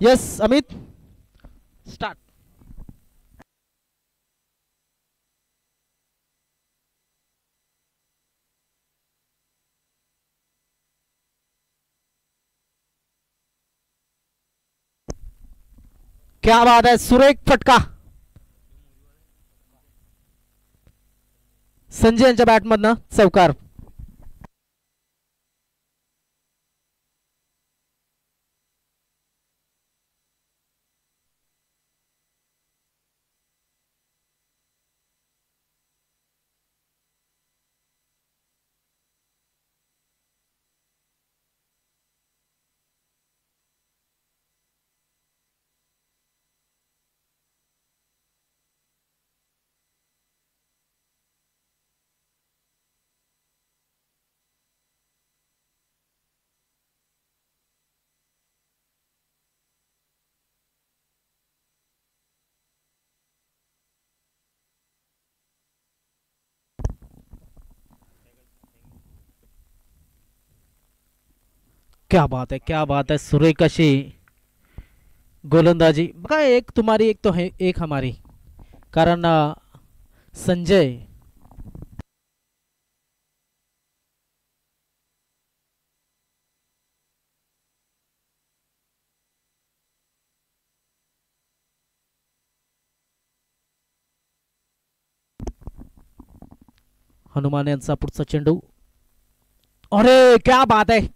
Yes Amit start. क्या बात आहे, सुरेख फटका संजय यांच्या बॅटमधनं चौकार. क्या बात है, क्या बात है, सुरेख अशी गोलंदाजी बघा. एक तुम्हारी एक तो है, एक हमारी. कारण संजय हनुमान यांचा पुढचा चेंडू. अरे क्या बात आहे,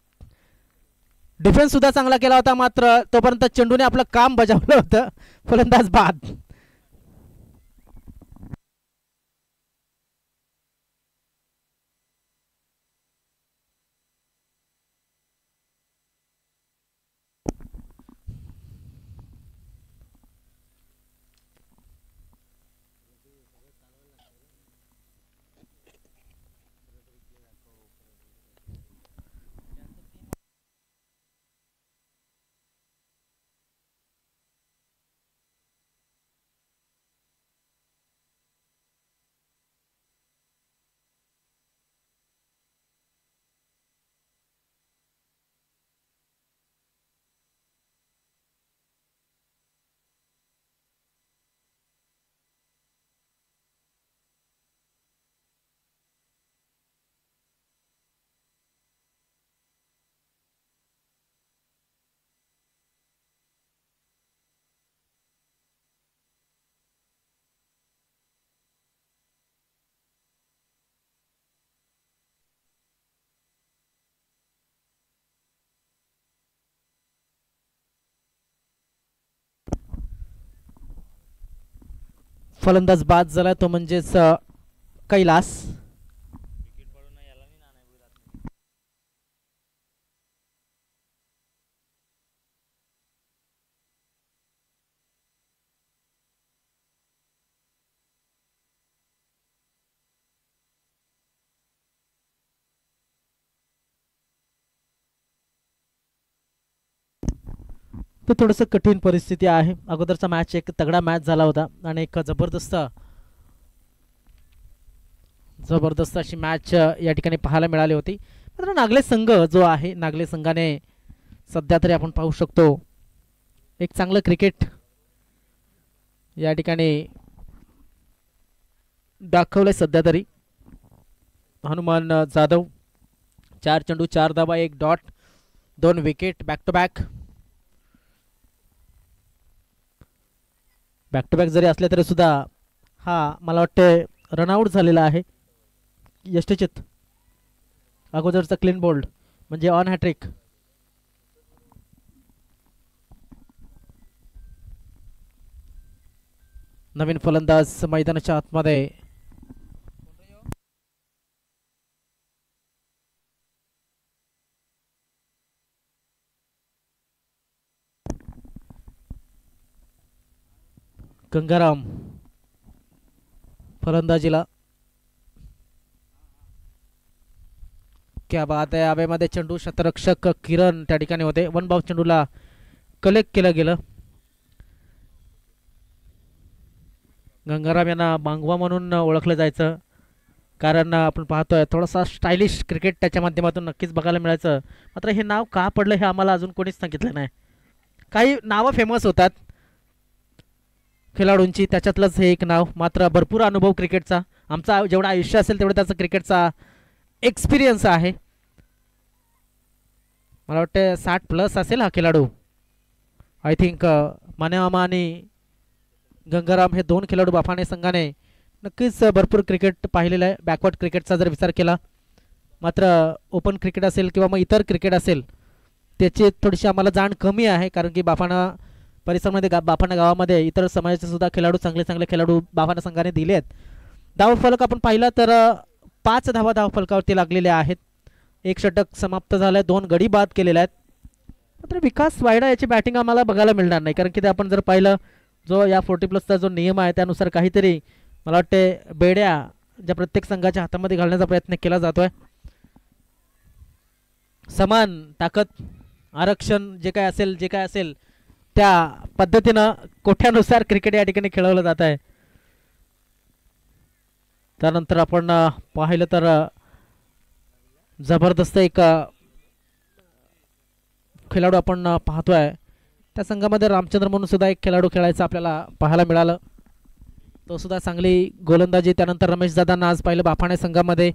डिफेन्स सुद्धा चांगला केला होता, मात्र तोपर्यंत चेंडूने आपलं काम बजावलं होतं. फलंदाज बाद. फलंदाज बाद झाला तो म्हणजेच कैलास. तर थोडंसं कठीण परिस्थिती आहे. अगोदरचा मॅच एक तगडा मॅच झाला होता आणि एक जबरदस्त जबरदस्त अशी मॅच या ठिकाणी पाहायला मिळाली होती. मात्र नागले संघ जो आहे, नागले संघाने सध्या तरी आपण पाहू शकतो एक चांगलं क्रिकेट या ठिकाणी दाखवलंय सध्या तरी. हनुमान जाधव 4 चेंडू 4 धावा 1 dot 2 wicket back to back. Back to back जरी असले तरी सुद्धा हा मला वाटतं रनआउट झालेला आहे यष्टीचित. अगोदरचा क्लीन बोल्ड म्हणजे ऑन हॅट्रिक. नवीन फलंदाज मैदानाच्या आतमध्ये. गंगाराम फलंदाजीला. क्या बात आहे, हवेमध्ये चेंडू शतरक्षक किरण त्या ठिकाणी होते. वन बाउंस चेंडूला कलेक्ट केलं गेलं. गंगाराम यांना बांगवा म्हणून ओळखलं जायचं, कारण आपण पाहतोय थोडासा स्टायलिश क्रिकेट त्याच्या माध्यमातून नक्कीच बघायला मिळायचं. मात्र हे नाव का पडलं हे आम्हाला अजून कोणीच सांगितलं नाही. काही नावं फेमस होतात खेळाडूंची, त्याच्यातलंच हे एक नाव. मात्र भरपूर अनुभव क्रिकेटचा, आमचा जेवढा आयुष्य असेल तेवढा त्याचा क्रिकेटचा एक्सपिरियन्स आहे. मला वाटतं 60+ असेल हा खेळाडू. आय थिंक मानेमामा आणि गंगाराम हे 2 खेळाडू बाफाणे संघाने नक्कीच भरपूर क्रिकेट पाहिलेलं आहे. बॅकवर्ड क्रिकेटचा जर विचार केला, मात्र ओपन क्रिकेट असेल किंवा मग इतर क्रिकेट असेल त्याची थोडीशी आम्हाला जाण कमी आहे. कारण की बाफाणा परिसरामध्ये बाफाणा गावामध्ये इतर समाजाचे सुद्धा खेळाडू, चांगले चांगले खेळाडू बाफाणा संघाने दिले आहेत. धावफलक आपण पाहिला तर 5 धावा धावफलकावरती लागलेल्या आहेत. 1 षटक समाप्त झालं, 2 गडी बाद केलेले आहेत. मात्र विकास वायडा याची बॅटिंग आम्हाला बघायला मिळणार नाही. कारण की ते आपण जर पाहिलं, जो या 40+ जो नियम आहे त्यानुसार काहीतरी मला वाटते बेड्या ज्या प्रत्येक संघाच्या हातामध्ये घालण्याचा प्रयत्न केला जातोय. समान ताकद आरक्षण जे काय असेल त्या पद्धतीनं कोठ्यानुसार क्रिकेट या ठिकाणी खेळवलं जात आहे. त्यानंतर आपण पाहिलं तर जबरदस्त एक खेळाडू आपण पाहतोय. त्या संघामध्ये रामचंद्र म्हणून सुद्धा एक खेळाडू खेळायचं आपल्याला पाहायला मिळालं. तो सुद्धा चांगली गोलंदाजी. त्यानंतर रमेश दादांना आज पाहिलं बाफाणे संघामध्ये,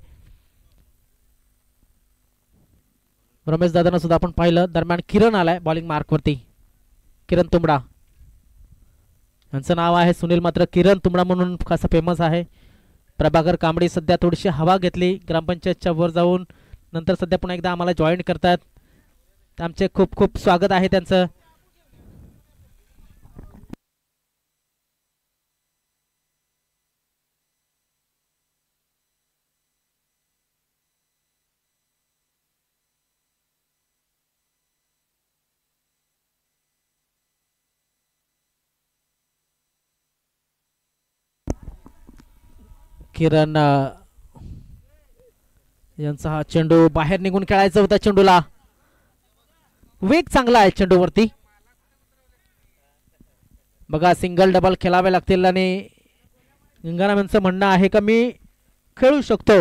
रमेश दादांना सुद्धा आपण पाहिलं. दरम्यान किरण आलाय बॉलिंग मार्कवरती, किरण तुंबडा यांचं नाव आहे. सुनील मात्र किरण तुंबडा म्हणून खासा फेमस आहे. प्रभाकर कांबडी सध्या थोडीशी हवा घेतली ग्रामपंचायतच्या वर जाऊन, नंतर सध्या पुन्हा एकदा आम्हाला जॉईन करतात. आमचे खूप खूप स्वागत आहे त्यांचं. किरण यांचा हा चेंडू बाहेर निघून खेळायचा होता. चेंडूला वेग चांगला आहे चेंडूवरती. बघा सिंगल डबल खेळावे लागतील आणि गंगाराम यांचं म्हणणं आहे का मी खेळू शकतो.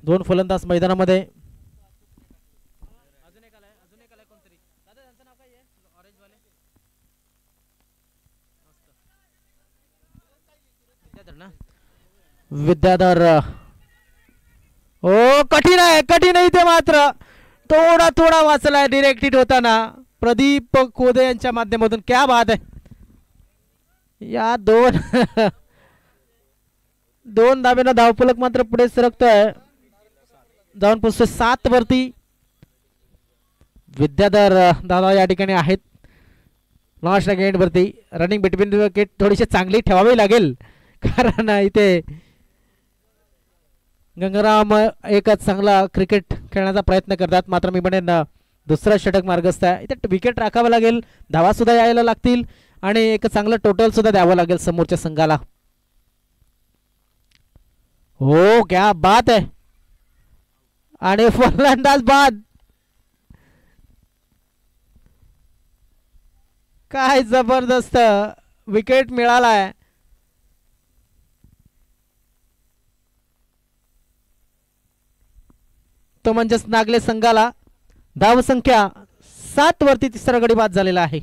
2 फलंदाज मैदानामध्ये. विद्याधर, ओ कठीण आहे ते मात्र थोडा वाचलाय डिरेक्ट हिट होताना प्रदीप कोदे यांच्या माध्यमातून. क्या बात आहे या 2 धाब्यानं धावफलक मात्र पुढे सरकतोय, जाऊन पोहोचतोय 7 वरती. विद्याधर दादा या ठिकाणी आहेत लास्ट गेंड वरती. रनिंग बिटवीन विकेट थोडीशी चांगली ठेवावी लागेल, कारण इथे गंगाराम एक चांगला क्रिकेट खेळण्याचा प्रयत्न करतात. मात्र मी म्हणेन दुसरा षटक मार्गस्थ आहे. इथे विकेट राखावं लागेल, धावा सुद्धा यायला लागतील आणि एक चांगलं टोटल सुद्धा द्यावं लागेल समोरच्या संघाला. हो क्या बात आहे, आणि फलंदाज बाद. काय जबरदस्त विकेट मिळालाय. तो म्हणजेच नागले संघाला धावसंख्या 7 वरती तिसरा गडी बाद झालेला आहे.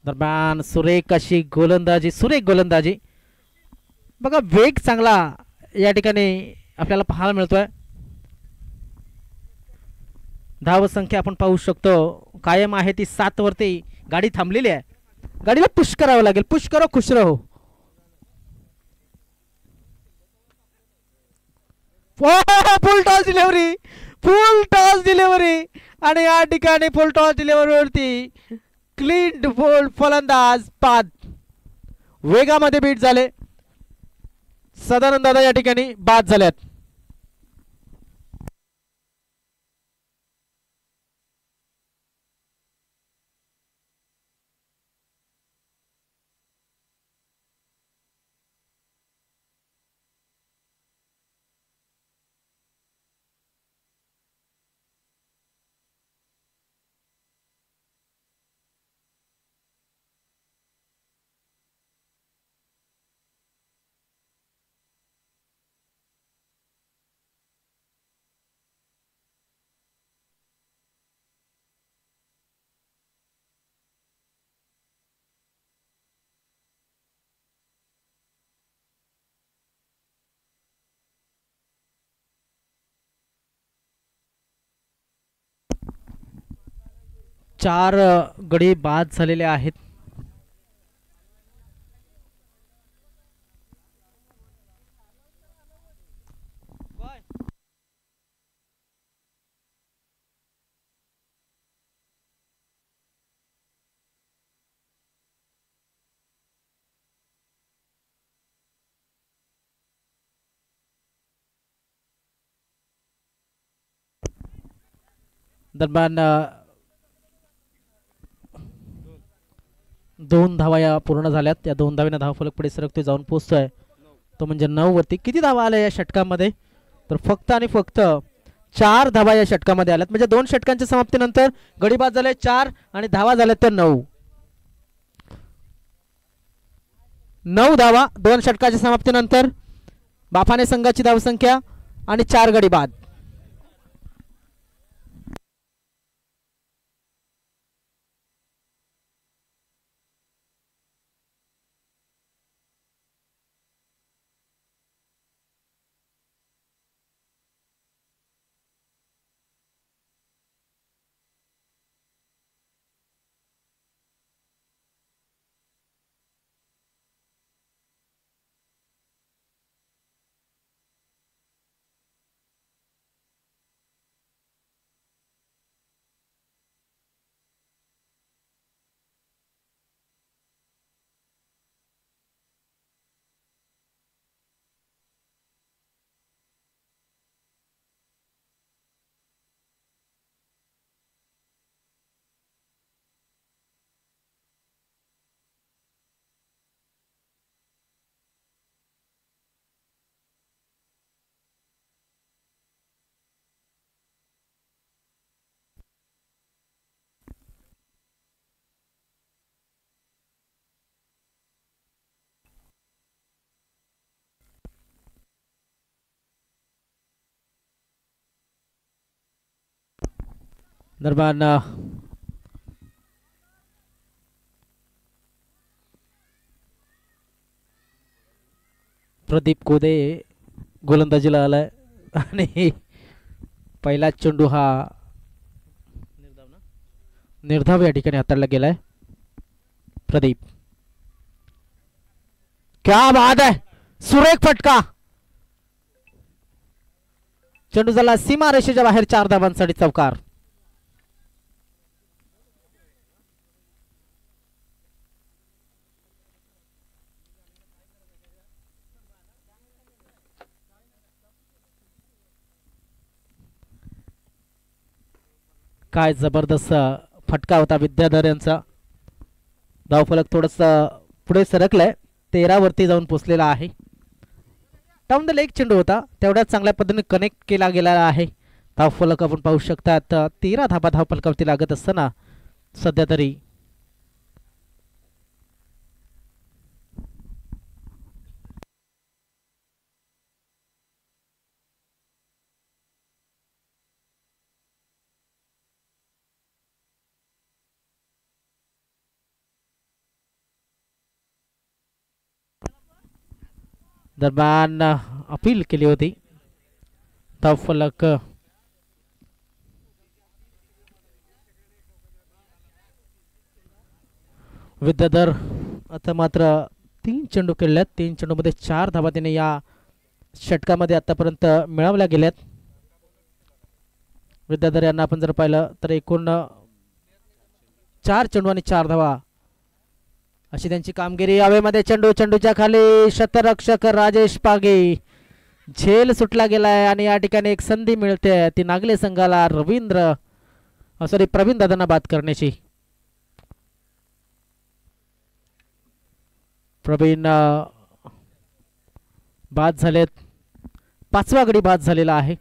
दरम्यान सुरेख अशी गोलंदाजी, सुरेख गोलंदाजी. बघा वेग चांगला या ठिकाणी आपल्याला पाहायला मिळतोय. धावसंख्या आपण पाहू शकतो कायम आहे ती 7 वरती. गाडी थांबलेली आहे. गाडीला पुश करावं लागेल. पुश करो खुश रहो. फुल टॉस डिलिव्हरी. फुल टॉस डिलिव्हरी आणि या ठिकाणी फुल टॉस डिलिव्हरीवरती क्लीन बोल्ड फलंदाज बाद. वेगामध्ये बीट झाले. सदानंद दादा या ठिकाणी बाद झाल्यात. चार गडी बाद झालेले आहेत. दरम्यान 2 धावा या पूर्ण झाल्यात. या 2 धावेने धावफलक पुढे सरकतोय, जाऊन पोहोचतोय तो म्हणजे 9 वरती. किती धावा आल्या या षटकामध्ये तर फक्त आणि फक्त 4 धावा या षटकामध्ये आल्यात. म्हणजे 2 षटकांच्या समाप्तीनंतर गडी बाद झाले 4 आणि धावा झाल्यात त्या 9. 9 धावा 2 षटकाच्या समाप्तीनंतर. बाफाने संघाची धावसंख्या आणि 4 गडी बाद. दरम्यान प्रदीप कोदे गोलंदाजीला आलाय आणि पहिला चेंडू हा निर्धाव या ठिकाणी हाताळला गेलाय. प्रदीप क्या बात आहे. सुरेख फटका. चेंडू झाला सीमा रेषेच्या बाहेर. 4 धावांसाठी चौकार. काय जबरदस्त फटका होता विद्याधर यांचा. धावफलक थोडस पुढे सरकलाय. 13 वरती जाऊन पोहोचलेला आहे. डाऊन द लेग चेंडू होता. तेवढ्याच चांगल्या पद्धतीने कनेक्ट केला गेलेला आहे. धावफलक आपण पाहू शकतात. 13 धाबा धावफलकावरती लागत असताना सध्या तरी दरम्यान अपील केली होती. धावफलक विद्याधर आता मात्र 3 चेंडू खेळल्यात. 3 चेंडूमध्ये 4 धावा त्याने या षटकामध्ये आतापर्यंत मिळवल्या गेल्यात. विद्याधर यांना आपण जर पाहिलं तर एकूण 4 चेंडू आणि 4 धावा अशी त्यांची कामगिरी. हवेमध्ये चेंडू, चेंडूच्या खाली शतरक्षक राजेश पागे, झेल सुटला गेलाय आणि या ठिकाणी एक संधी मिळते ती नागले संघाला प्रवीण दादांना बाद करण्याची. प्रवीण बाद झालेत. 5वा गडी बाद झालेला आहे.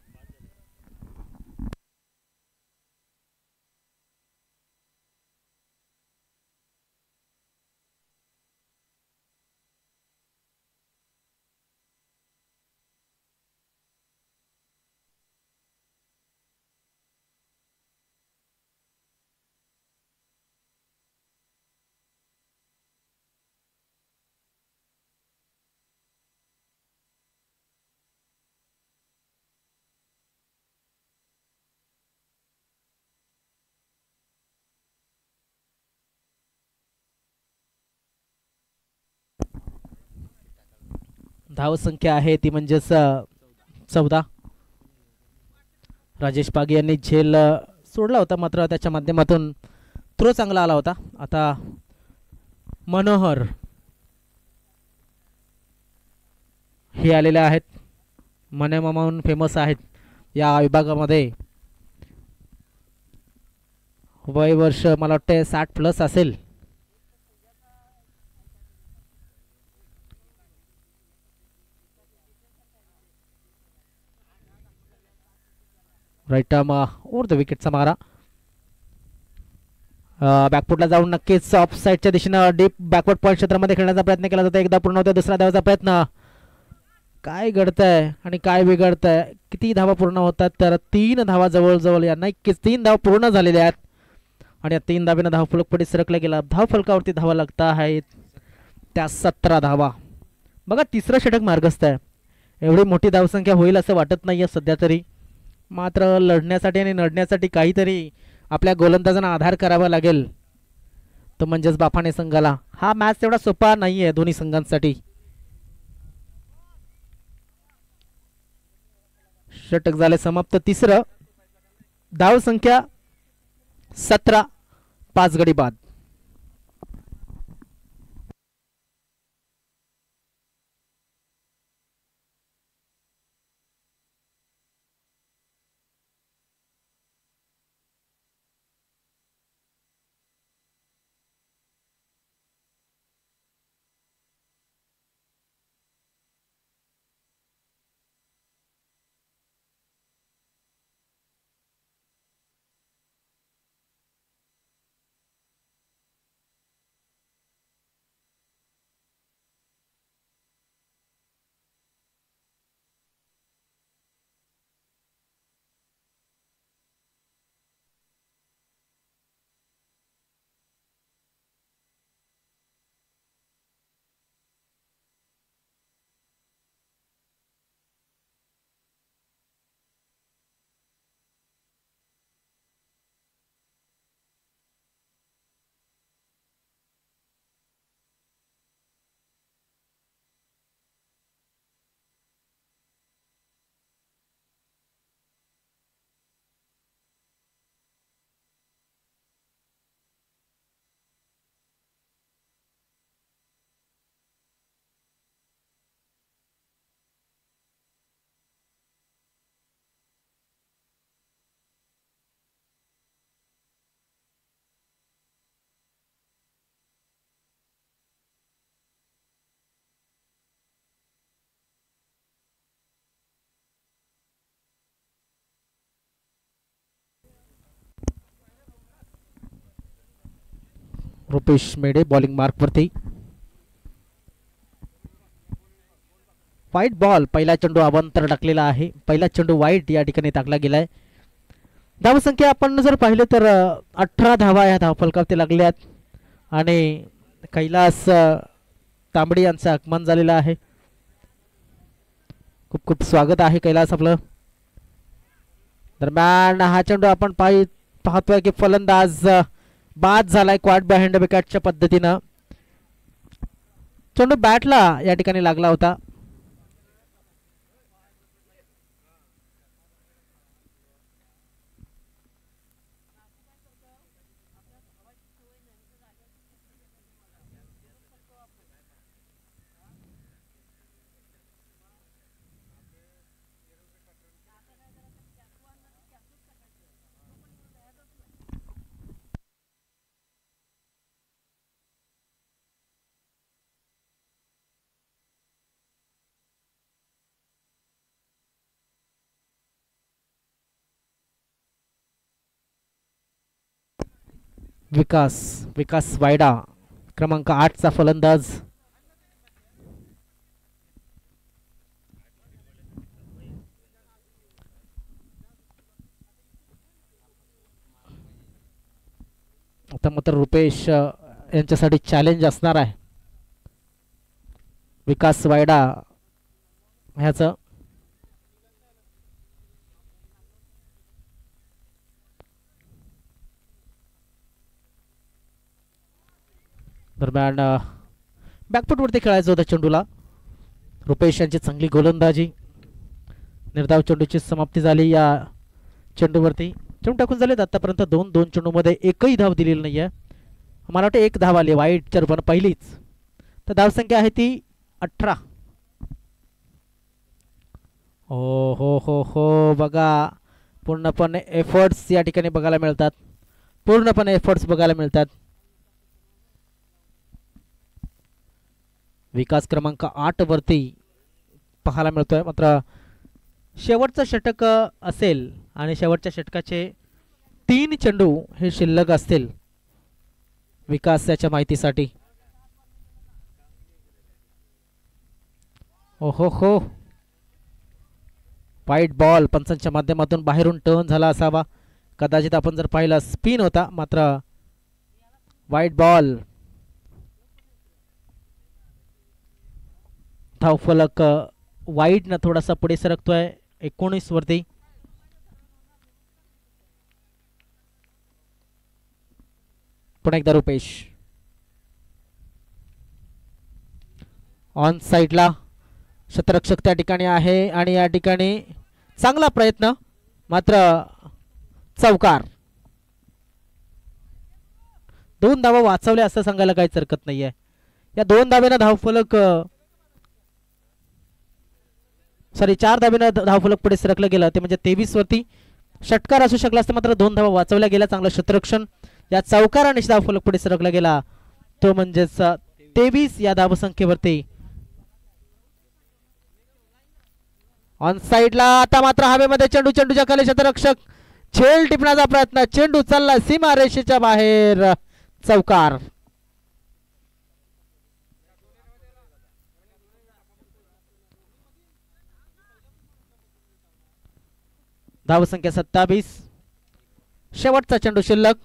धावसंख्या आहे ती म्हणजेच 14. राजेश पागे यांनी झेल सोडला होता, मात्र त्याच्या माध्यमातून थ्रो चांगला आला होता. आता मनोहर हे आलेले आहेत. मने मामा म्हणून फेमस आहेत या विभागामध्ये. वय वर्ष मला वाटतं 60+ असेल. राईट आर्म ओव्हर द विकेटचा मारा. बॅकफुटला जाऊन नक्कीच ऑफ साईडच्या दिशेनं डीप बॅकवर्ड पॉईंट क्षेत्रामध्ये खेळण्याचा प्रयत्न केला जातो. एकदा पूर्ण होतोय, दुसरा धावाचा प्रयत्न. काय घडतंय आणि काय बिघडतंय? किती धावा पूर्ण होतात? तर 3 धावा जवळजवळ यांना 3 धावा पूर्ण झालेल्या आहेत आणि या 3 धावेनं धावफलक पुढे सरकला गेला. धावफलकावरती धावा लागता आहेत त्या 17 धावा. बघा, तिसरं षटक मार्गस्थ आहे. एवढी मोठी धावसंख्या होईल असं वाटत नाहीये सध्या तरी. मात्र लढण्यासाठी आणि लढण्यासाठी काहीतरी आपल्या गोलंदाजांना आधार करावा लागेल, तो म्हणजेच बाफाणे संघाला. हा मॅच तेवढा सोपा नाहीये दोन्ही संघांसाठी. षटक झाले समाप्त. तिसरं. धावसंख्या 17, 5 गडी बाद. रुपेश मेढे बॉलिंग मार्कवरती. वाईट बॉल. पहिला चेंडू अवांतर टाकलेला आहे. पहिला चेंडू वाईट या ठिकाणी टाकला गेलाय. धावसंख्या आपण जर पाहिलं तर 18 धावा या धावफलकावरती लागल्यात आणि कैलास तांबडे यांचं आगमन झालेलं आहे. खूप खूप स्वागत आहे कैलास आपलं. दरम्यान हा चेंडू आपण पाहतोय की फलंदाज बाद झालाय क्वाड बिहाइंड विकेटच्या पद्धतीनं. चेंडू बॅटला या ठिकाणी लागला होता. विकास विकास वायडा क्रमांक 8चा फलंदाज. आता मात्र रुपेश यांच्यासाठी चॅलेंज असणार आहे. विकास वायडा ह्याचं दरम्यान बॅकफुटवरती खेळायचं होतं चेंडूला. रुपेश यांची चांगली गोलंदाजी. निर्धाव चेंडूची समाप्ती झाली या चेंडूवरती. चेंडू टाकून झालेत आतापर्यंत 2 चेंडूमध्ये एकही धाव दिलेली नाही आहे. मला वाटतं एक धाव आली वाईट चरबन पहिलीच. तर धावसंख्या आहे ती 18. हो हो हो हो बघा पूर्णपणे एफर्ट्स या ठिकाणी बघायला मिळतात. पूर्णपणे एफर्ट्स बघायला मिळतात. विकास क्रमांक 8 वरती पाहायला मिळतोय. मात्र शेवटचं षटक असेल आणि शेवटच्या षटकाचे 3 चेंडू हे शिल्लक असतील विकास याच्या माहितीसाठी. ओहो हो वाईट बॉल पंचांच्या माध्यमातून बाहेरून टर्न झाला असावा. कदाचित आपण जर पाहिलं स्पिन होता मात्र वाईट बॉल. धावफलक वाईट न थोडासा पुढे सरकतोय 19 वरती. पुन्हा एकदा रुपेश ऑन साइडला. शतरक्षक त्या ठिकाणी आहे आणि या ठिकाणी चांगला प्रयत्न मात्र चौकार. 2 धावा वाचवल्या असं सांगायला काहीच हरकत नाहीये. या 2 धाब्यानं धावफलक सॉरी 4 धाब्यानं धावफलक पुढे सरकलं गेलं ते म्हणजे 23 वरती. षटकार असू शकला असता मात्र 2 धावा वाचवल्या गेल्या. चांगलं क्षेत्ररक्षण या चौकाराने धावफलक पुढे सरकला गेला तो म्हणजेच 23 या धावसंख्येवरती. ऑन साइडला आता मात्र हवेमध्ये चेंडू. चेंडूच्या खाली क्षेत्ररक्षक झेल टिपण्याचा प्रयत्न. चेंडू चालला सीमा रेषेच्या बाहेर. चौकार. धावसंख्या 27. शेवटचा चेंडू शिल्लक.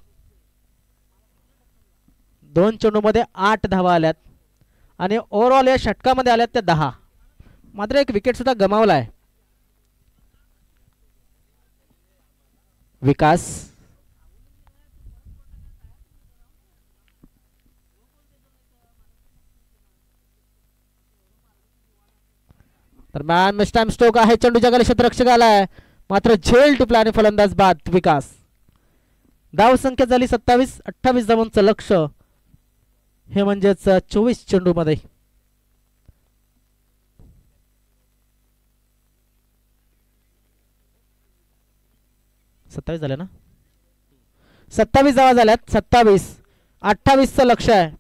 2 चेंडूमध्ये 8 धावा आल्यात आणि ओव्हरऑल या षटकामध्ये आल्यात त्या 10. मात्र एक विकेट सुद्धा गमावलाय विकास. दरम्यान मिस्टाइम स्टोक आहे. चेंडूच्या खाली क्षेत्ररक्षक आलाय मात्र झेल टिपला आणि फलंदाज बाद विकास. धावसंख्या झाली 27. 28 धावांचं लक्ष हे म्हणजेच 24 चेंडू मध्ये. 27 झाले ना. 27 धावा झाल्यात. 27. 28चं लक्ष आहे.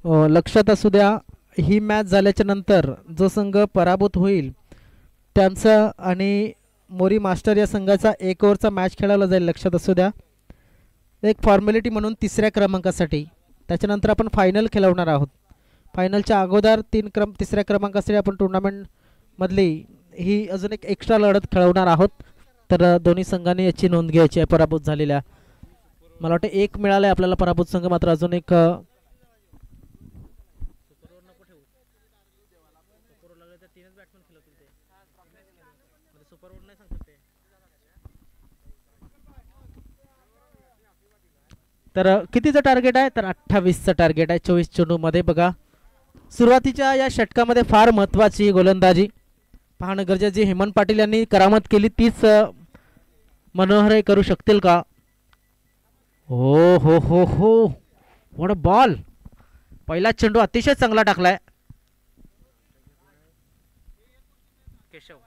लक्षात असू द्या, ही मॅच झाल्याच्या नंतर जो संघ पराभूत होईल त्यांचा आणि मोरी मास्टर या संघाचा 1 ओव्हरचा मॅच खेळवला जाईल. लक्षात असू द्या, एक फॉर्मॅलिटी म्हणून 3ऱ्या क्रमांकासाठी. त्याच्यानंतर आपण फायनल खेळवणार आहोत. फायनलच्या अगोदर 3ऱ्या क्रमांकासाठी आपण टुर्नामेंटमधली ही अजून एक एक्स्ट्रा लढत खेळवणार आहोत. तर दोन्ही संघांनी याची नोंद घ्यायची आहे पराभूत झालेल्या. मला वाटतं 1 मिळालं आहे आपल्याला पराभूत संघ, मात्र अजून एक तर कितीचं टार्गेट आहे, तर 28चं टार्गेट आहे 24 चेंडूमध्ये. बघा, सुरुवातीच्या या षटकामध्ये फार महत्त्वाची गोलंदाजी पाहणं गरजेचं. हेमंत पाटील यांनी करामत केली तीच मनोहर करू शकतील का? हो हो हो हो, व्हॉट अ बॉल. पहिला चेंडू अतिशय चांगला टाकलाय केशव.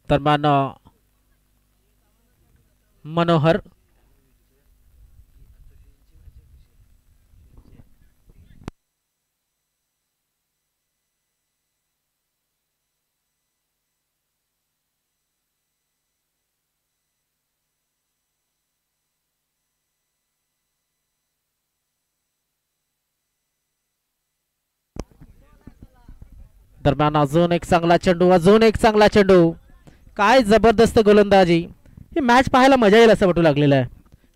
दरम्यान मनोहर दरम्यान अजून एक चांगला चेंडू, अजून एक चांगला चेंडू. काय जबरदस्त गोलंदाजी. ही मॅच पाहायला मजा येईल असं वाटू लागलेलं आहे.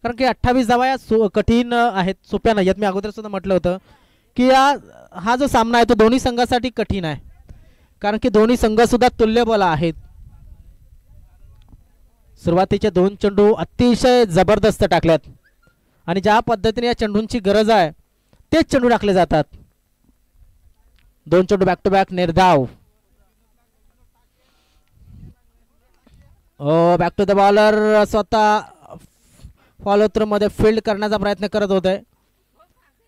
कारण की 28 धावा या कठीण आहेत, सोप्या नाही आहेत. मी अगोदर सुद्धा म्हटलं होतं की हा जो सामना आहे तो दोन्ही संघासाठी कठीण आहे, कारण की दोन्ही संघ सुद्धा तुल्यबळ आहेत. सुरुवातीचे 2 चेंडू अतिशय जबरदस्त टाकल्यात आणि ज्या पद्धतीने या चेंडूंची गरज आहे तेच चेंडू टाकले जातात. 2 चेंडू बॅक टू बॅक निर्धाव. बॅक टू द बॉलर, स्वतः फॉलो थ्रू मध्ये फील्ड करण्याचा प्रयत्न करत होते.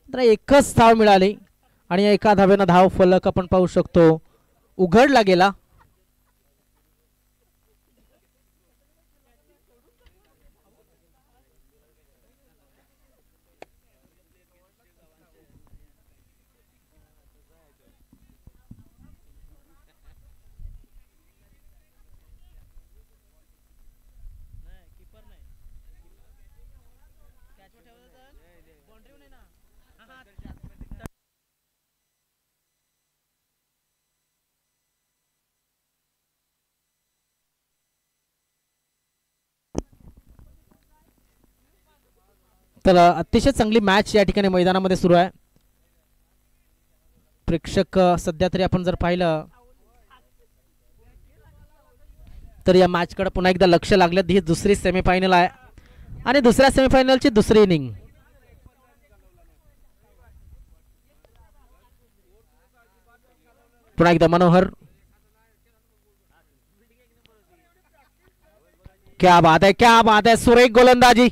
तर एकच धाव मिळाली आणि एका धावेनं धाव फलक आपण पाहू शकतो उघडला गेला. तर अतिशय चांगली मॅच या ठिकाणी मैदानामध्ये सुरू आहे. प्रेक्षक सध्या तरी आपण जर पाहिलं तर या मॅच कडे पुन्हा एकदा लक्ष लागलं. ही दुसरी सेमीफायनल आहे आणि दुसऱ्या सेमीफायनलची दुसरी इनिंग. पुन्हा एकदा मनोहर, क्या बात है, क्या बात है. सुरेख गोलंदाजी.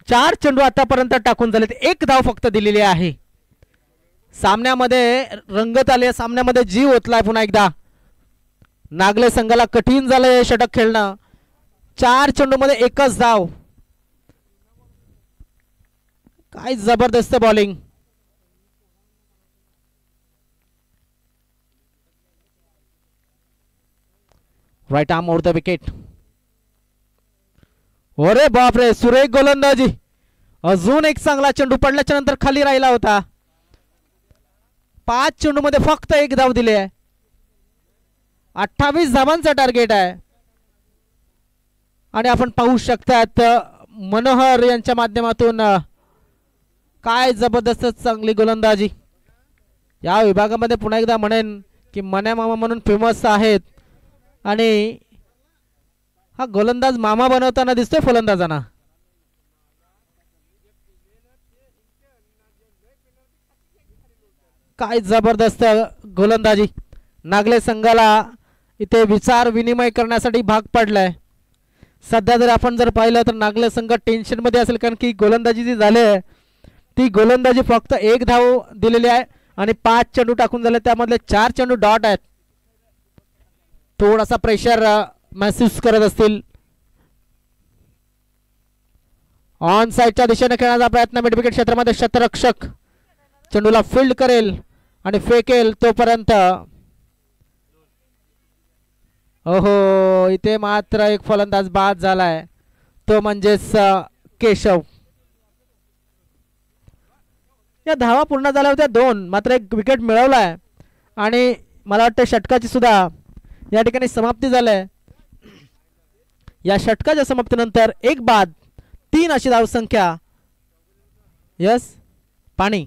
4 चेंडू आतापर्यंत टाकून झालेत, 1 धाव फक्त दिलेली आहे. सामन्यामध्ये रंगत आले, सामन्यामध्ये जीव ओतलाय. पुन्हा एकदा नागले संघाला कठीण झालंय षटक खेळणं. 4 चेंडू मध्ये 1च धाव. काय जबरदस्त bowling. Right arm over the wicket. अरे बापरे, सुरेख गोलंदाजी. अजून एक चांगला चेंडू पडल्याच्या नंतर खाली राहिला होता. 5 चेंडू मध्ये फक्त 1 धाव दिली आहे. 28 धावांचा टार्गेट आहे आणि आपण पाहू शकतात मनोहर यांच्या माध्यमातून काय जबरदस्त चांगली गोलंदाजी. या विभागामध्ये पुन्हा एकदा म्हणेन की मन्या मामा म्हणून फेमस आहेत आणि हा गोलंदाज मामा बनवताना दिसतोय फलंदाजांना. काय जबरदस्त गोलंदाजी. नागले संघाला इथे विचार विनिमय करण्यासाठी भाग पडलाय. सध्या जर आपण जर पाहिलं तर नागले संघ टेन्शन मध्ये असेल, कारण की गोलंदाजी जी झाली आहे ती गोलंदाजी फक्त एक धाव दिलेली आहे आणि 5 चेंडू टाकून झाले, त्यामधले 4 चेंडू डॉट आहेत. थोडासा प्रेशर महसूस करत असतील. ऑन साइडच्या दिशेने खेळण्याचा प्रयत्न मिड विकेट क्षेत्रामध्ये क्षेत्ररक्षक चेंडूला फील्ड करेल आणि फेकेल तोपर्यंत. ओहो, इथे मात्र एक फलंदाज बाद झालाय, तो म्हणजेच केशव. या धावा पूर्ण झाल्या होत्या 2, मात्र एक विकेट मिळवलाय आणि मला वाटतं षटकाची सुद्धा या ठिकाणी समाप्ती झाली. या षटकाच्या समाप्तीनंतर एक बाद 3 अशी धावसंख्या. यस, पाणी.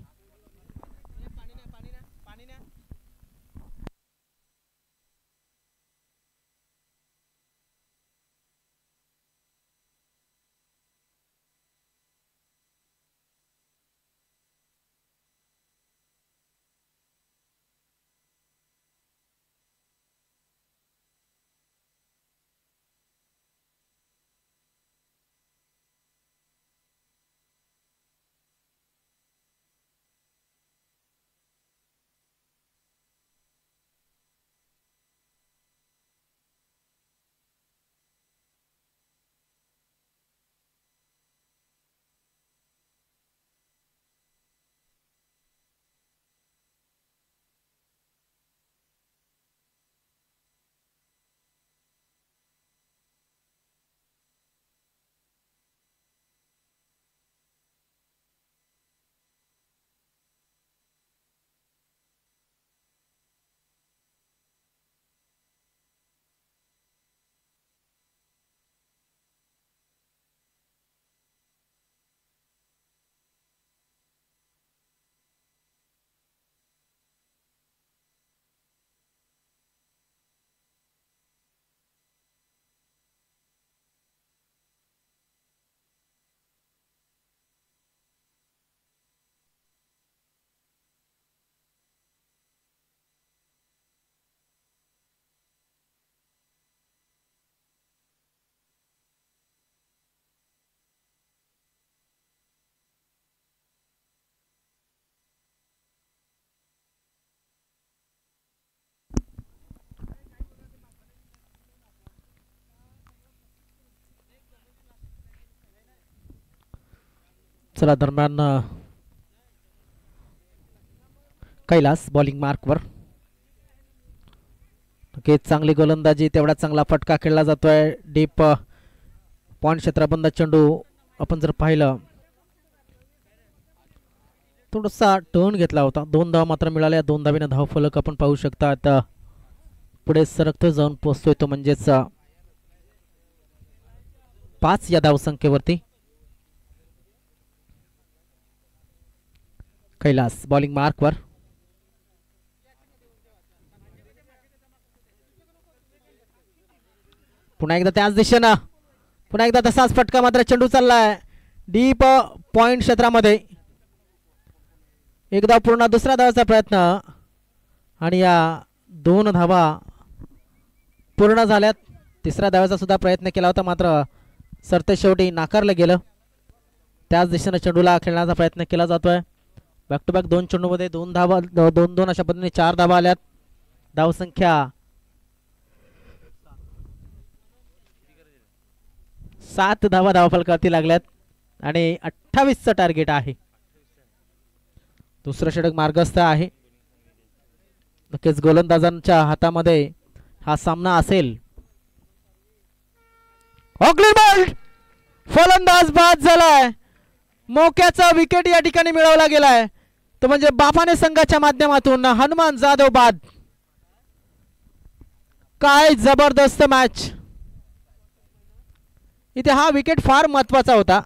चला, दरम्यान कैलास बॉलिंग मार्कवर. चांगली गोलंदाजी, तेवढा चांगला फटका खेळला जातोय. डीप पॉइंट क्षेत्राबंद चेंडू आपण जर पाहिलं थोडासा टर्न घेतला होता. 2 धावा मात्र मिळाल्या. 2 धावेने धाव फलक आपण पाहू शकता. आता पुढे सरकतो जाऊन पोहोचतोय तो म्हणजेच 5 या धावसंख्येवरती. कैलास बॉलिंग मार्कवर. पुन्हा एकदा त्याच दिशेनं, पुन्हा एकदा तसाच फटका, मात्र चेंडू चाललाय डीप पॉइंट क्षेत्रामध्ये. एकदा पूर्ण दुसऱ्या धावाचा प्रयत्न आणि या 2 धावा पूर्ण झाल्यात. तिसऱ्या धावाचा सुद्धा प्रयत्न केला होता, मात्र सरते शेवटी नाकारलं गेलं. त्याच दिशेनं चेंडूला खेळण्याचा प्रयत्न केला जातोय. बॅक टू बॅक 2 चेंडूमध्ये 2 धावा, 2-2 अशा पद्धतीने 4 धावा आल्यात. धावसंख्या 7 धावा धावफलकावरती लागल्यात आणि 28चं टार्गेट आहे. दुसरं षटक मार्गस्थ आहे. नक्कीच गोलंदाजांच्या हातामध्ये हा सामना असेल. फलंदाज बाद झालाय. मोक्याचा विकेट या ठिकाणी मिळवला गेलाय, तो म्हणजे बाफाने संघाच्या माध्यमातून हनुमान जाधव बाद. काय जबरदस्त मॅच. इथे हा विकेट फार महत्वाचा होता.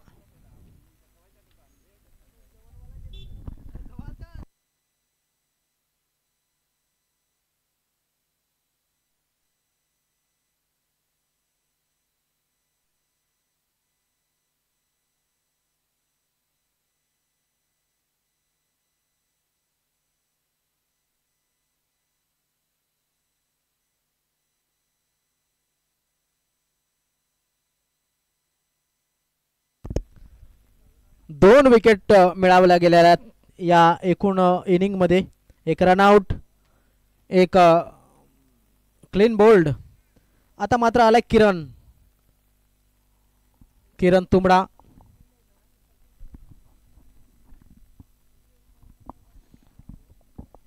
2 विकेट मिळवल्या गेल्या या एकूण इनिंग मध्ये. एक रनआउट, एक क्लीन बोल्ड. आता मात्र आलाय किरण तुंबडा.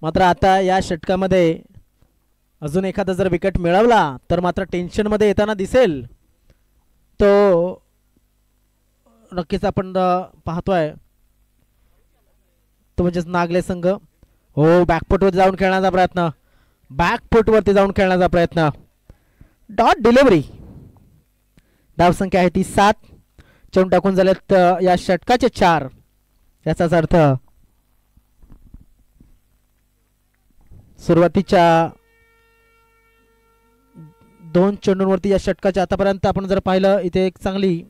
मात्र आता या षटकामध्ये अजून एखादा जर विकेट मिळवला तर मात्र टेन्शन मध्ये येताना दिसेल तो नक्कीच आपण पाहतोय तो म्हणजेच नागले संघ. हो, बॅकफुटवर जाऊन खेळण्याचा प्रयत्न, बॅकफुटवरती जाऊन खेळण्याचा प्रयत्न. Dot delivery. धावसंख्या आहे ती 7. चेंडू टाकून झालेत या षटकाचे 4. याचाच अर्थ सुरुवातीच्या 2 चेंडूंवरती या षटकाच्या आतापर्यंत आपण जर पाहिलं इथे एक चांगली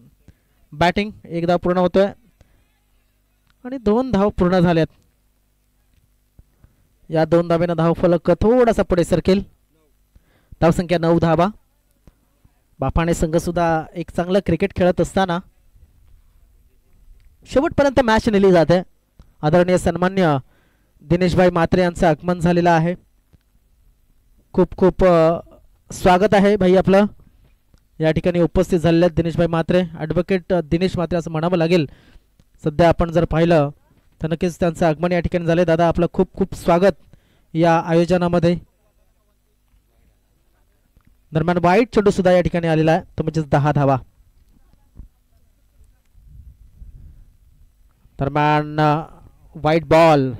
बॅटिंग. एक धाव पूर्ण होतोय आणि 2 धाव पूर्ण झाल्यात. या 2 धावेनं धावफलक थोडासा पुढे सरकेल. धावसंख्या 9 धावा. बापाणे संघ सुद्धा एक चांगलं क्रिकेट खेळत असताना शेवटपर्यंत मॅच नेली जाते. आदरणीय सन्मान्य दिनेशभाई म्हात्रे यांचं आगमन झालेलं आहे. खूप खूप स्वागत आहे भाई आपलं. या ठिकाणी उपस्थित झालेले आहेत दिनेशभाई म्हात्रे, ॲडव्होकेट दिनेश म्हात्रे असं म्हणावं लागेल. सध्या आपण जर पाहिलं तर नक्कीच त्यांचं आगमन या ठिकाणी झाले. दादा आपलं खूप खूप स्वागत या आयोजनामध्ये. दरम्यान वाईट चेंडू सुद्धा या ठिकाणी आलेला आहे, तो म्हणजेच 10 धावा. दरम्यान वाईट बॉल,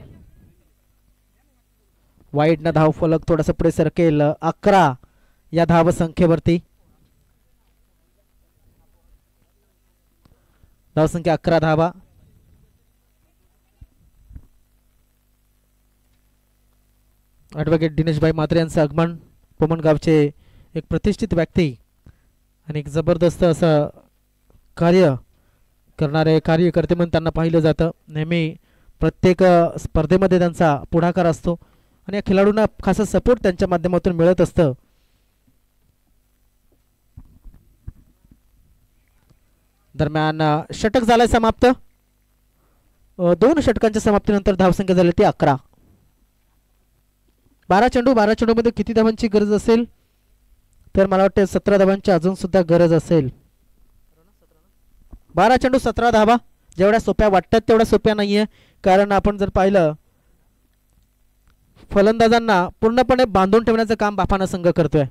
वाईट न धाव फलक थोडासा पुढे सरकेल. 11 या धाव संख्येवरती. धावसंख्या 11 धावा. ॲडव्होकेट दिनेशभाई म्हात्रे यांचं आगमन. पोमनगावचे एक प्रतिष्ठित व्यक्ती आणि एक जबरदस्त असं कार्य करणारे कार्यकर्ते म्हणून त्यांना पाहिलं जातं. नेहमी प्रत्येक स्पर्धेमध्ये त्यांचा पुढाकार असतो आणि या खेळाडूंना खासा सपोर्ट त्यांच्या माध्यमातून मिळत असतं. दरम्यान षटक झालंय समाप्त. 2 षटकांच्या समाप्तीनंतर धावसंख्या झाली ती 11. 12 चेंडू मध्ये किती धावांची गरज असेल तर मला वाटतं 17 धावांची अजून सुद्धा गरज असेल. 12 चेंडू 17 धावा जेवढ्या सोप्या वाटतात तेवढ्या सोप्या नाहीये. कारण आपण जर पाहिलं फलंदाजांना पूर्णपणे बांधून ठेवण्याचं काम बापाना संघ करतोय.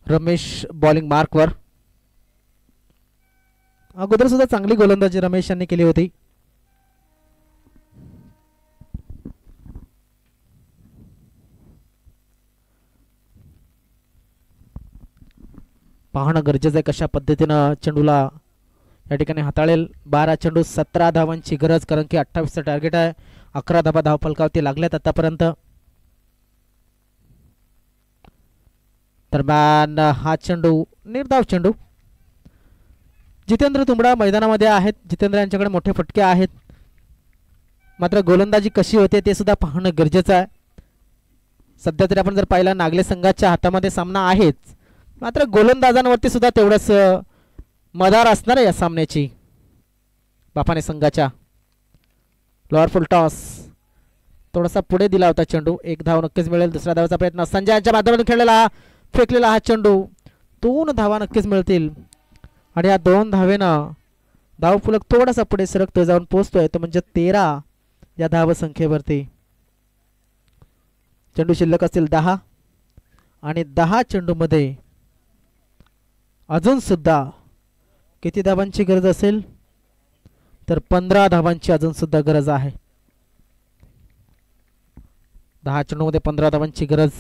रमेश बॉलिंग मार्कवर. अगोदर सुद्धा चांगली गोलंदाजी रमेश यांनी केली होती. पाहणं गरजेचं आहे कशा पद्धतीनं चेंडूला या ठिकाणी हाताळेल. 12 चेंडू 17 धावांची गरज, कारण की 28चं टार्गेट आहे. 11 धावा धावफलकावरती लागल्यात आतापर्यंत. दरम्यान हा चेंडू निर्धाव चेंडू. जितेंद्र तुंबडा मैदानामध्ये आहेत. जितेंद्र यांच्याकडे मोठे फटके आहेत, मात्र गोलंदाजी कशी होते ते सुद्धा पाहणं गरजेचं आहे. सध्या तरी आपण जर पाहिलं नागले संघाच्या हातामध्ये सामना आहेच, मात्र गोलंदाजांवरती सुद्धा तेवढंच मदार असणार आहे या सामन्याची. बापाने संघाच्या लोअर फुल टॉस थोडासा पुढे दिला होता चेंडू. 1 धाव नक्कीच मिळेल. दुसऱ्या धावाचा प्रयत्न संजय यांच्या माध्यमातून खेळलेला फेकलेला हा चेंडू. 2 धावा नक्कीच मिळतील आणि या 2 धावेनं धावफलक थोडासा पुढे सरकतोय, जाऊन पोहोचतोय तो म्हणजे 13 या धाव संख्येवरती. चेंडू शिल्लक असतील 10 आणि 10 चेंडूमध्ये अजून सुद्धा किती धावांची गरज असेल तर 15 धावांची अजून सुद्धा गरज आहे. 10 चेंडूमध्ये 15 धावांची गरज.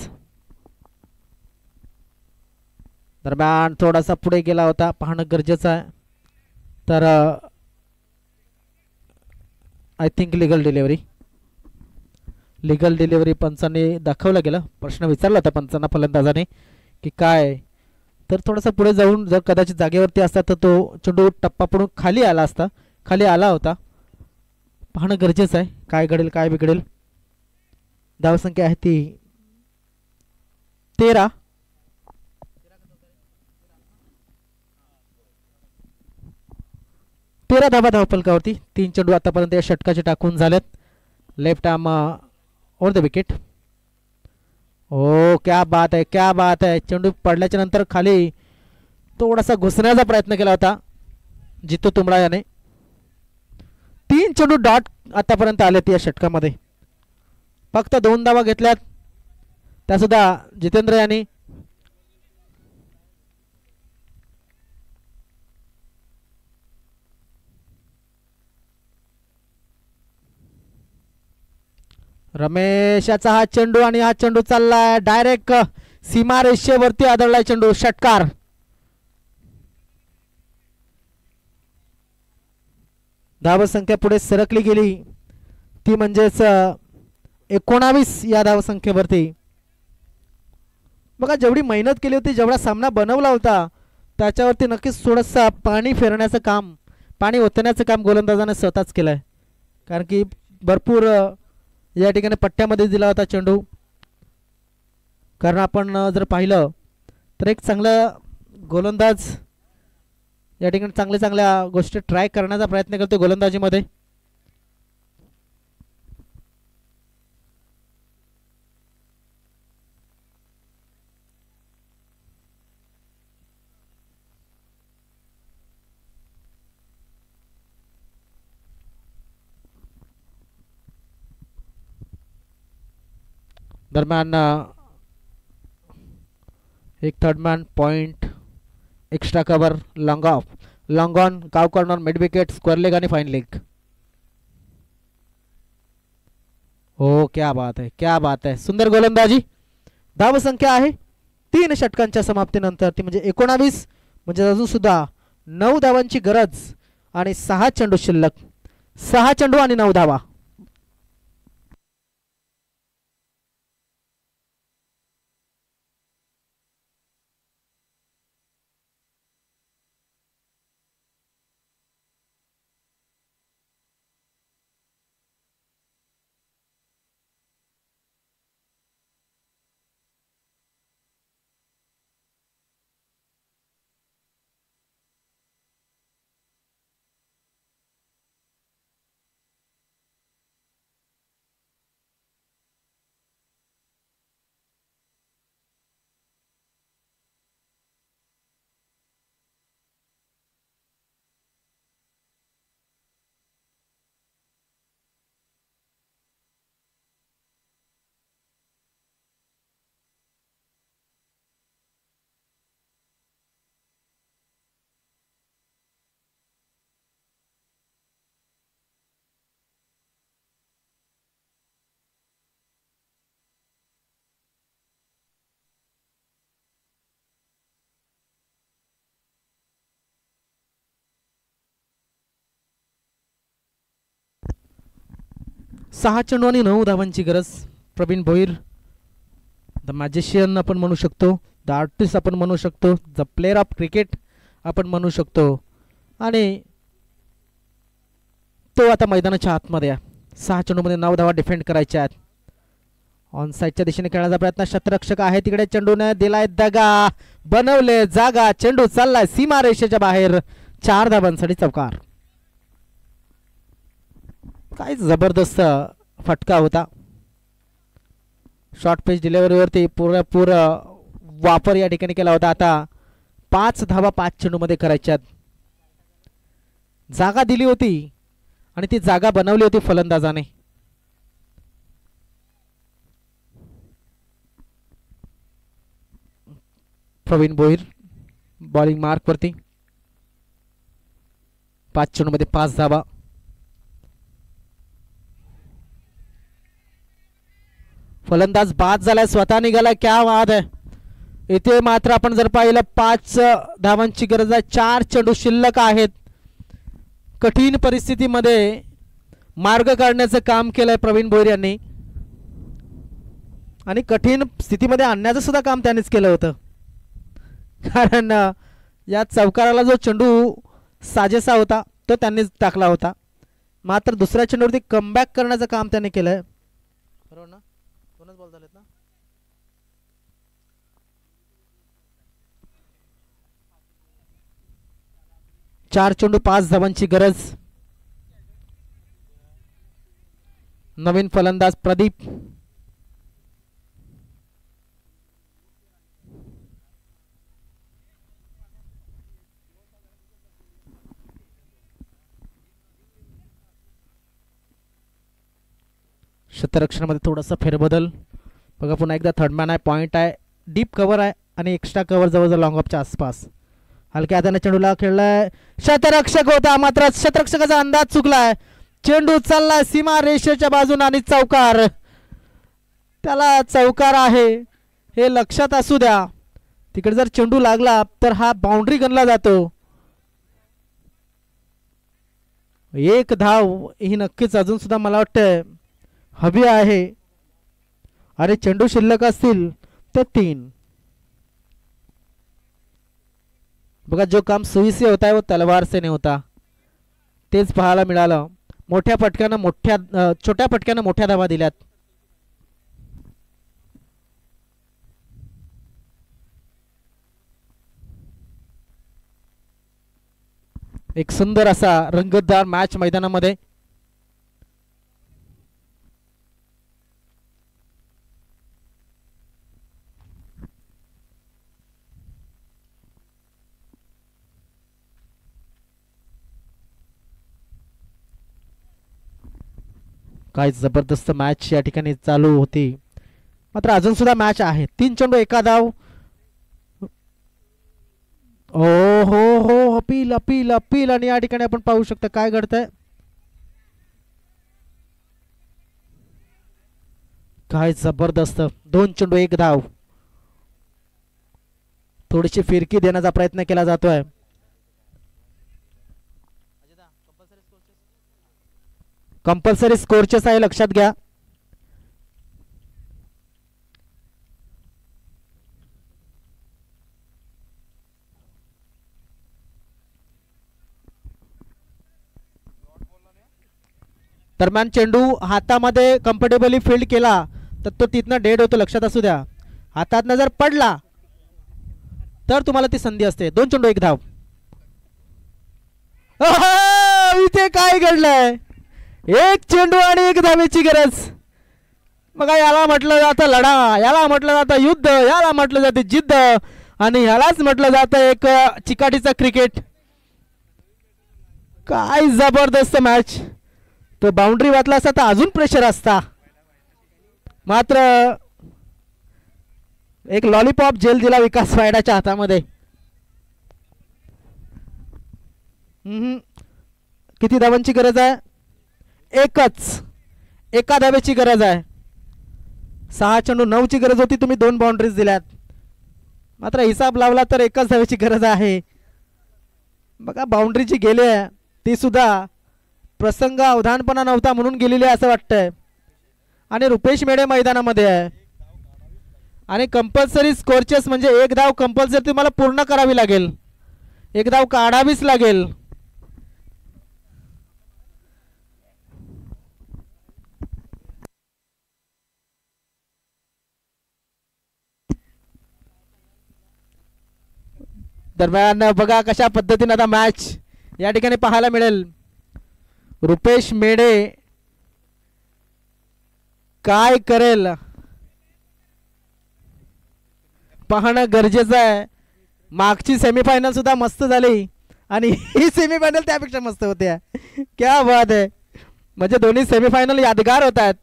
दरम्यान थोडासा पुढे गेला होता, पाहणं गरजेचं आहे. तर आय थिंक लिगल डिलिव्हरी पंचांनी दाखवलं गेलं. प्रश्न विचारला होता पंचांना फलंदाजाने की काय, तर थोडासा पुढे जाऊन जर कदाचित जागेवरती असता तर तो चेंडू टप्पा पडून खाली आला होता. पाहणं गरजेचं आहे काय घडेल काय बिघडेल. धावसंख्या आहे ती 13. धावा धावफलकावरती. 3 चेंडू आतापर्यंत या षटकाचे टाकून झालेत. Left arm over the wicket. ओ क्या बात आहे. चेंडू पडल्याच्या नंतर खाली थोडासा घुसण्याचा प्रयत्न केला होता जितू तुंबडा याने. 3 चेंडू डॉट आतापर्यंत आलेत या षटकामध्ये. फक्त 2 धावा घेतल्यात, त्यासुद्धा जितेंद्र यांनी. रमेशाचा हा चेंडू आणि हा चेंडू चाललाय डायरेक्ट सीमारेषेवरती आदळलाय चेंडू. षटकार. धावसंख्या पुढे सरकली गेली, ती म्हणजेच 19 या धावसंख्येवरती. बघा जेवढी मेहनत केली होती, जेवढा सामना बनवला होता, त्याच्यावरती नक्कीच थोडंसं पाणी फेरण्याचं काम, पाणी ओतण्याचं काम गोलंदाजाने स्वतःच केलं आहे. कारण की भरपूर या ठिकाणी पट्ट्यामध्ये दिला होता चेंडू. कारण आपण जर पाहिलं तर एक चांगला गोलंदाज या ठिकाणी चांगल्या गोष्टी ट्राय करण्याचा प्रयत्न करतो गोलंदाजीमध्ये. दरम्यान एक third man point, extra cover, long on, cow corner, mid wicket, square leg आणि फाईन लेग. हो क्या बात आहे. सुंदर गोलंदाजी. धावसंख्या आहे 3 षटकांच्या समाप्तीनंतर ती म्हणजे 19, म्हणजे अजून सुद्धा 9 धावांची गरज आणि 6 चेंडू शिल्लक. 6 चेंडू आणि 9 धावा. सहा चेंडू आणि 9 धावांची गरज. प्रवीण भोईर द मॅजिशियन आपण म्हणू शकतो, द आर्टिस्ट आपण म्हणू शकतो, द प्लेअर ऑफ क्रिकेट आपण म्हणू शकतो. आणि तो आता मैदानाच्या आतमध्ये आहे. 6 चेंडूमध्ये 9 धावा डिफेंड करायच्या आहेत. ऑन साईडच्या दिशेने खेळण्याचा प्रयत्न, क्षेत्ररक्षक आहे तिकडे, चेंडूने दिलाय दगा, बनवले जागा, चेंडू चाललाय सीमा रेषेच्या बाहेर. 4 धावांसाठी चौकार. काय जबरदस्त फटका होता. शॉर्ट पिच डिलिव्हरीवरती पुरेपूर वापर या ठिकाणी केला होता. आता 5 धावा 5 चेंडूमध्ये करायच्यात. जागा दिली होती आणि ती जागा बनवली होती फलंदाजाने. प्रवीण भोईर बॉलिंग मार्क वरती. 5 चेंडूमध्ये 5 धावा. फलंदाज बाद झालाय, स्वतः निघाला. क्या वाद आहे. इथे मात्र आपण जर पाहिलं 5 धावांची गरज आहे. 4 चेंडू शिल्लक आहेत. कठीण परिस्थितीमध्ये मार्ग काढण्याचं काम केलंय प्रवीण भोईर यांनी आणि कठीण स्थितीमध्ये आणण्याचं सुद्धा काम त्यांनीच केलं होतं. कारण या चौकाराला जो चेंडू साजेसा होता तो त्यांनीच टाकला होता. मात्र दुसऱ्या चेंडूवरती कमबॅक करण्याचं काम त्यांनी केलंय. बरोबर ना, दोनच बॉल झालेत ना. चार चेंडू 5 धावांची गरज. नवीन फलंदाज प्रदीप. क्षेत्ररक्षणामध्ये थोडासा फेरबदल बघा. पुन्हा एकदा थर्डमॅन आहे, पॉइंट आहे, डीप कव्हर आहे आणि एक्स्ट्रा कव्हर जवळजवळ लॉंग ऑफच्या आसपास. हलक्या हाताने चेंडूला खेळलाय. क्षेत्ररक्षक होता मात्र क्षेत्ररक्षकाचा अंदाज चुकलाय. चेंडू चाललाय सीमा रेषेच्या बाजूने आणि चौकार. त्याला चौकार आहे हे लक्षात असू द्या. तिकडे जर चेंडू लागला तर हा बाउंड्री गणला जातो. एक धाव ही नक्कीच अजून सुद्धा मला वाटतं हवी आहे. अरे चेंडू शिल्लक असतील तर 3. बघा जो काम सुई से होता है वो तलवार से नहीं होता. तेच पाहायला मिळालं. मोठ्या फटक्यानं छोट्या फटक्यानं मोठ्या धावा दिल्यात. एक सुंदर असा रंगतदार मॅच मैदानामध्ये. काय जबरदस्त मॅच या ठिकाणी चालू होती. मात्र अजून सुद्धा मॅच आहे. 3 चेंडू 1 धाव. ओ हो हो अपील अपील अपील आणि या ठिकाणी आपण पाहू शकता काय घडतंय. काय जबरदस्त. 2 चेंडू 1 धाव. थोडीशी फिरकी देण्याचा प्रयत्न केला जातोय. कंपल्सरी स्कोरचेस आहे लक्षात घ्या. दरम्यान चेंडू हातामध्ये कम्फर्टेबली फील्ड केला तर तो तिथनं डेड होतो. लक्षात असू द्या. हातातनं जर पडला तर तुम्हाला ती संधी असते. 2 चेंडू 1 धाव. इथे काय घडलंय. 1 चेंडू आणि 1 धावेची गरज. बघा याला म्हटलं जातं लढा, याला म्हटलं जातं युद्ध, याला म्हटलं जाते जिद्द आणि ह्यालाच म्हटलं जातं एक चिकाटीचा क्रिकेट. काय जबरदस्त मॅच. तो बाउंड्री वाचला असता तर अजून प्रेशर असता. मात्र एक लॉलीपॉप जेल दिला विकास वायडाच्या हातामध्ये. किती धावांची गरज आहे. 1च. 1 धावेची गरज आहे. 6 चेंडू 9ची गरज होती. तुम्ही 2 बाउंड्रीज दिल्यात. मात्र हिसाब लावला तर 1च धावेची गरज आहे. बघा बाउंड्री जी गेली आहे ती सुद्धा प्रसंग अवधानपणा नव्हता म्हणून गेलेली आहे असं वाटतंय. आणि रुपेश मेढे मैदानामध्ये आहे आणि कंपल्सरी स्कोरचेस म्हणजे 1 धाव कंपल्सरी तुम्हाला पूर्ण करावी लागेल. 1 धाव काढावीच लागेल. दरम्यान बघा कशा पद्धतीने आता मॅच या ठिकाणी पाहायला मिळेल. रुपेश मेढे काय करेल पाहणं गरजेचं आहे. मागची सेमीफायनल सुद्धा मस्त झाली आणि ही सेमीफायनल त्यापेक्षा मस्त होत्या. क्या बात आहे. म्हणजे दोन्ही सेमीफायनल यादगार होत आहेत.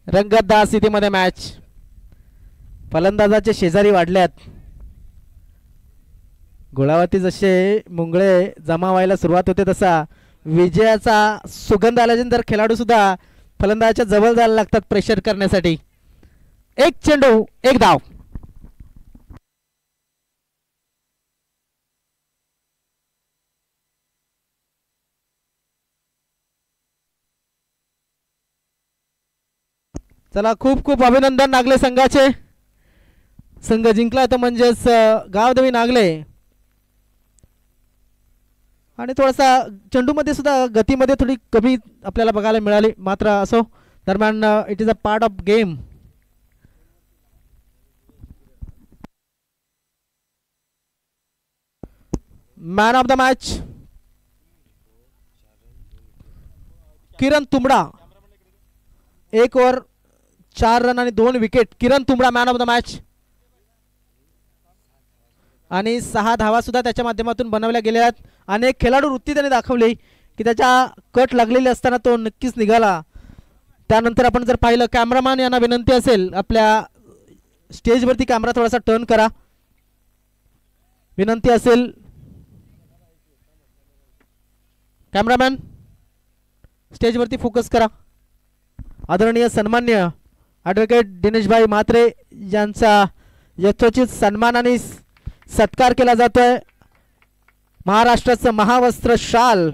रंगतदार स्थितीमध्ये मॅच. फलंदाजाचे शेजारी वाढल्यात. गोळावरती जसे मुंगळे जमा व्हायला सुरुवात होते तसा विजयाचा सुगंध आल्यानंतर खेळाडू सुद्धा फलंदाजाच्या जवळ जायला लागतात प्रेशर करण्यासाठी. एक चेंडू एक धाव. चला खूप खूप अभिनंदन नागले संघाचे. संघ जिंकला तर म्हणजेच गावदेवी नागले. आणि थोडासा चेंडूमध्ये सुद्धा गतीमध्ये थोडी कमी आपल्याला बघायला मिळाली, मात्र असो दरम्यान it is a part of game. Man of the match Kiran Tumbada. 1 over 4 run आणि 2 wicket. Kiran Tumbada man of the match. आणि 6 धावा सुद्धा त्याच्या माध्यमातून बनवल्या गेल्या आहेत. अनेक खेळाडू वृत्ती त्याने दाखवली की त्याच्या कट लागलेली असताना तो नक्कीच निघाला. त्यानंतर आपण जर पाहिलं, कॅमेरामॅन यांना विनंती असेल आपल्या स्टेजवरती कॅमेरा थोडासा टर्न करा, विनंती असेल. कॅमेरामॅन स्टेजवरती फोकस करा. आदरणीय सन्मान्य ॲडव्होकेट दिनेशभाई म्हात्रे यांचा यथोचित सन्मानाने सत्कार केला जातोय. महाराष्ट्राचं महावस्त्र शाल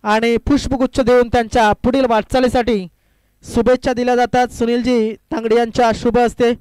आणि पुष्पगुच्छ देऊन त्यांच्या पुढील वाटचालीसाठी शुभेच्छा दिल्या जातात. सुनीलजी तांगडी यांच्या शुभ हस्ते